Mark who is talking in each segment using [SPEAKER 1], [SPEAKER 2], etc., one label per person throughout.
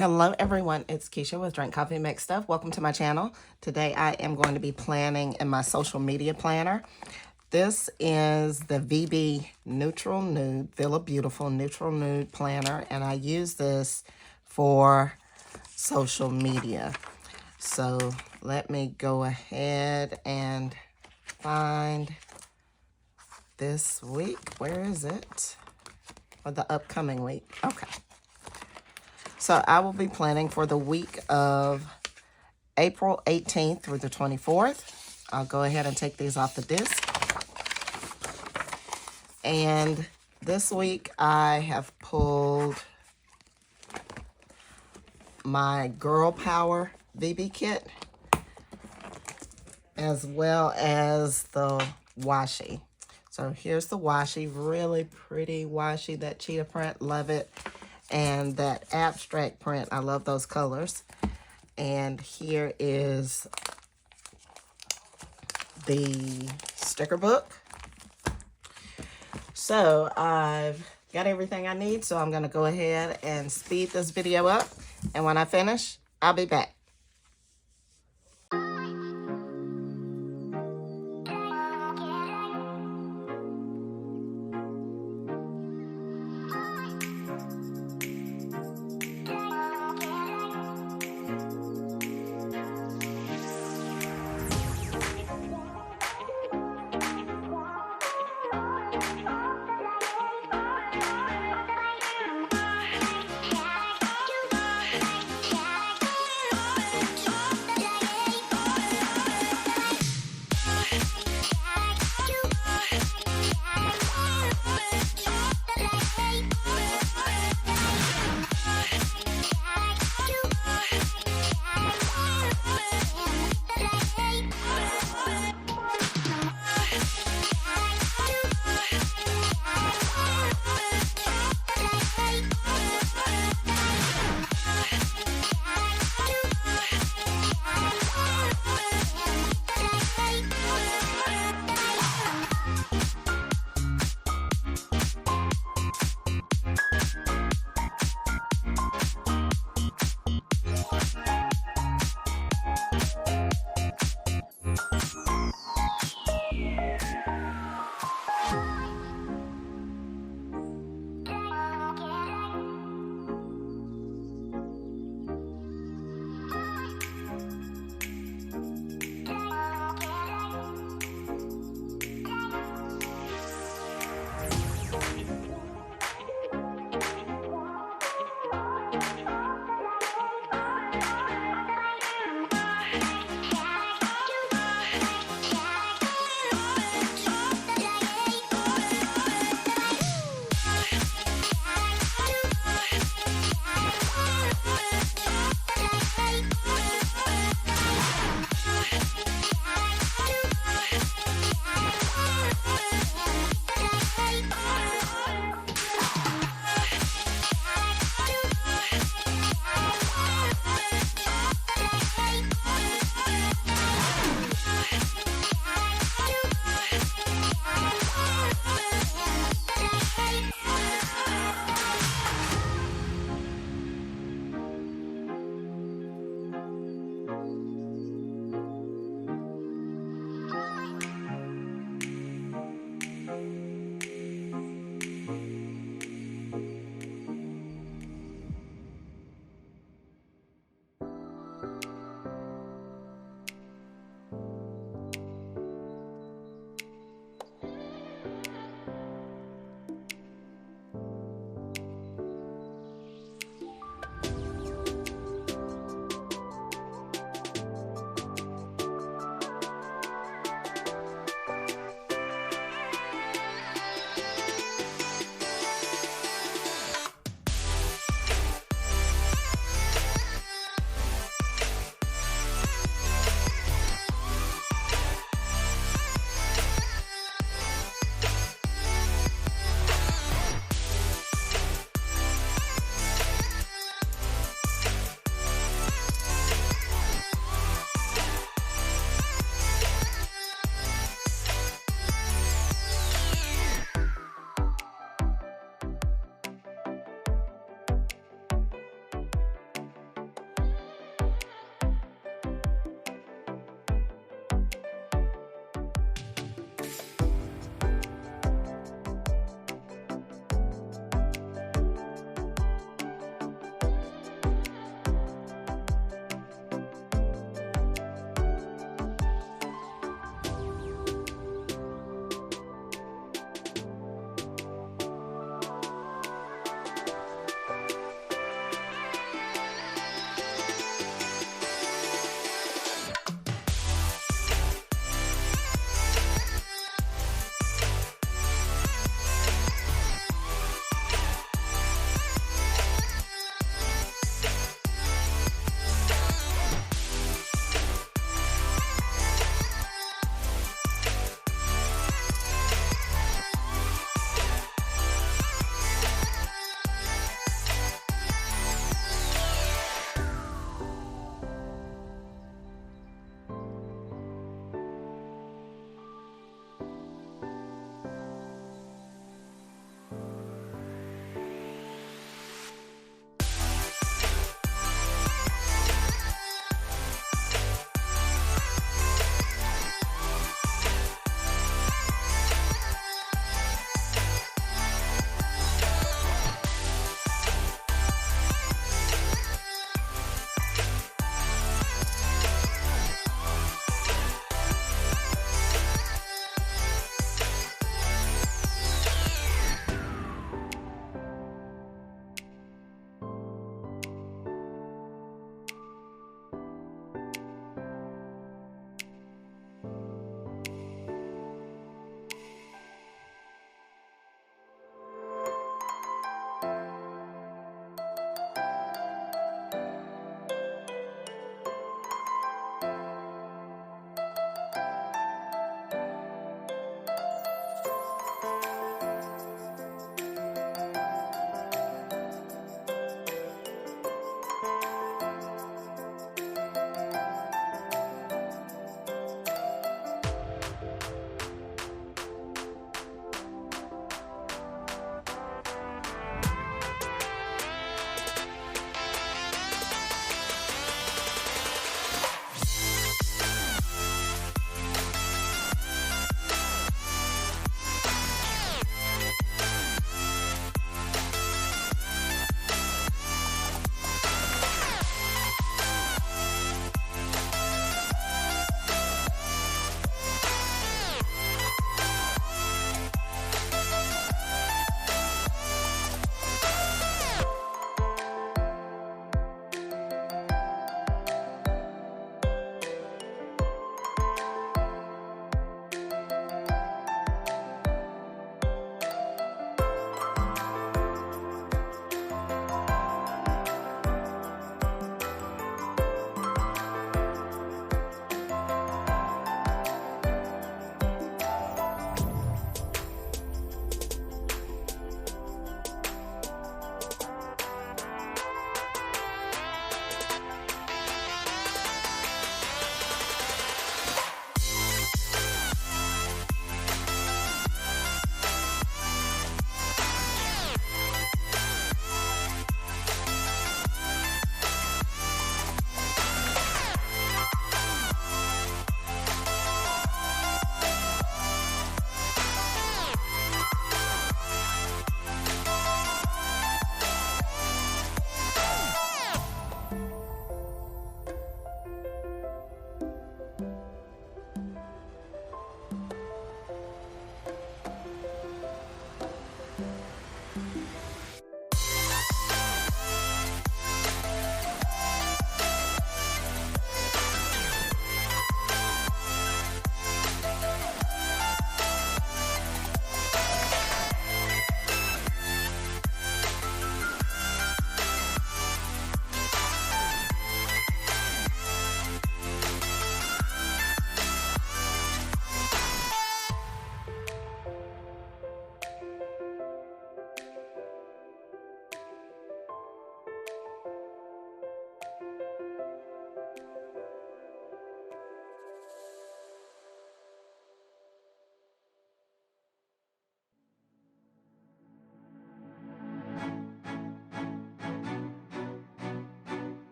[SPEAKER 1] Hello everyone, it's Keisha with Drink Coffee Make Stuff. Welcome to my channel. Today I am going to be planning in my social media planner. This is the VB Neutral Nude, Villabeautifful Neutral Nude Planner, and I use this for social media. So let me go ahead and find this week. Where is it? Or the upcoming week. Okay. So I will be planning for the week of April 18th through the 24th. I'll go ahead and take these off the disc. And this week I have pulled my GRL Power VB kit, as well as the washi. So here's the washi, really pretty washi, that cheetah print, love it. And that abstract print, I love those colors. And here is the sticker book. So I've got everything I need, so I'm gonna go ahead and speed this video up. And when I finish, I'll be back.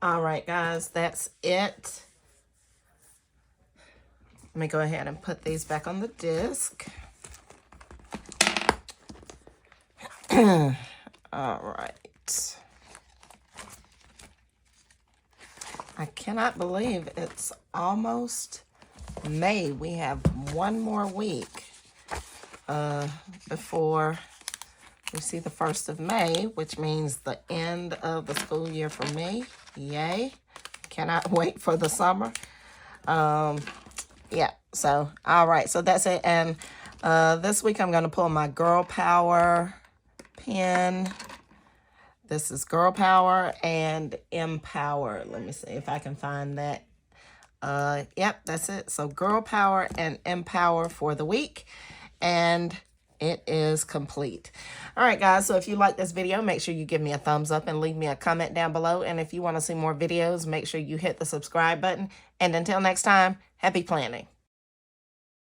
[SPEAKER 1] All right, guys, that's it. Let me go ahead and put these back on the disc. All right. I cannot believe it's almost May. We have one more week before we see the 1st of May, which means the end of the school year for me. Yay. Cannot wait for the summer. Yeah, so, all right, so that's it. And this week I'm going to pull my Girl Power pen. This is Girl Power and Empower. Let me see if I can find that. Yep, that's it. So Girl Power and Empower for the week. And it is complete. All right, guys, so if you like this video, make sure you give me a thumbs up and leave me a comment down below. And if you want to see more videos, make sure you hit the subscribe button. And until next time, happy planning.